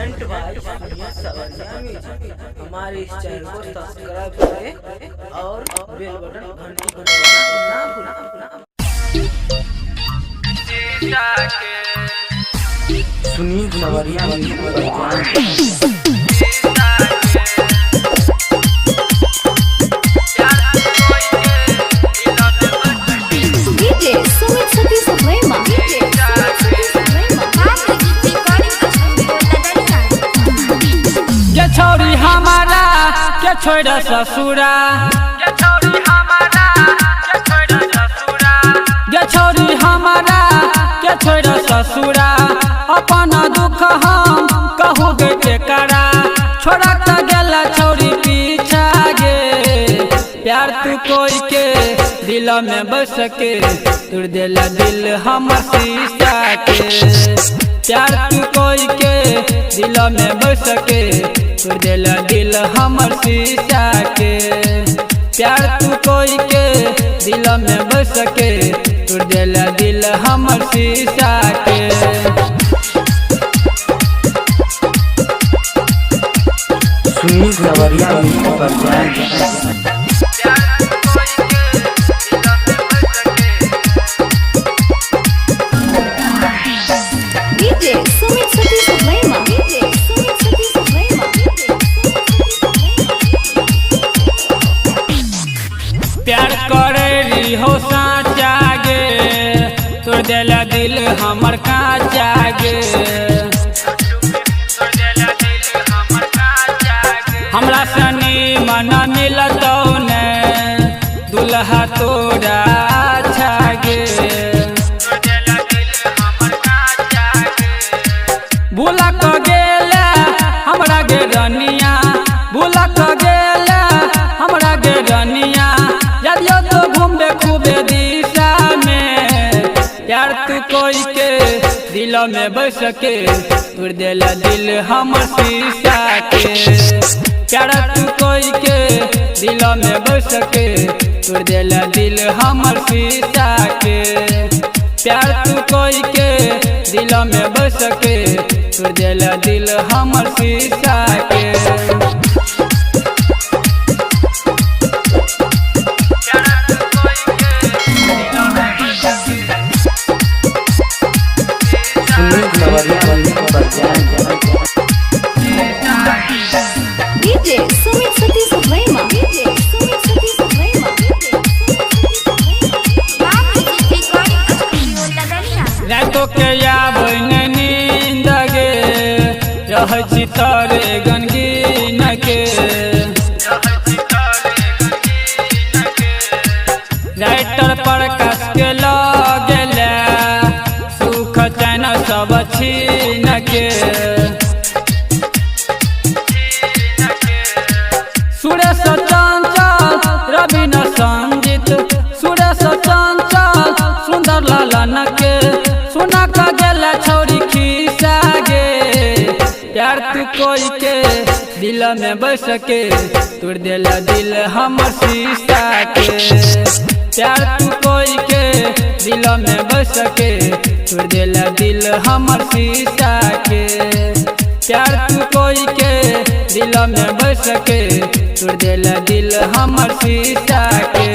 Present by Sonia सवरिया। हमारे इस channel को सब्सक्राइब करें और बेल बटन घंटी को दबाना ना भूलें। सुनिए सवरिया छोरी हमारा के छोड़ ससुरा, के छोरी हमारा के छोड़ ससुरा, के छोरी हमारा के छोड़ ससुरा। अपन दुख हम कहू गे करा, छोड़ा त गेला छोरी पीछा गे। प्यार तू कोई के दिल में बस के तुर देला दिल हमर शीशा के। प्यार तू कोई के दिल में बस के तुर देला दिल हमर शीशा के। प्यार तू कोई के दिल में बस के तुर देला दिल हमर शीशा के। सुनिए सवरिया प्यार करे हो साचा गे तोड़ देला दिल हमर काचा गे। हमरा सनी मन मिलतौ ने दुल्हा तोरा अच्छा गे। भूला क गेला हमरा गे रनिया, भूला क गेला हमरा गे रनिया। यदियो तो घूमे खूबे दिशा में, प्यार तू कोई के दिल में बस के तुर देला दिल हमर शीशा के। प्यार तू कोई के दिल में बस के तुर देला दिल हमर शीशा के। प्यार तू कोई के दिल में बस के तुर देला दिल हमर शीशा के। रातों के आबै ने नींद गे रहै छी तोरे गनगीन के। राइटर पर कस के लगेला सुख चैन सब छीन के। सुरेश चंचल रवि न संजीत, सुरेश चंचल सुंदर लालन के। सुना क गेला छोरी खीसा गे, प्यार तू कोई के दिल में बस के तुर देला दिल हमर शीशा के। प्यार तू कोई के दिल में बस के तुर देला दिल हमर शीशा के। प्यार तू कोई के दिल में बस के तुर देला दिल हमर शीशा के।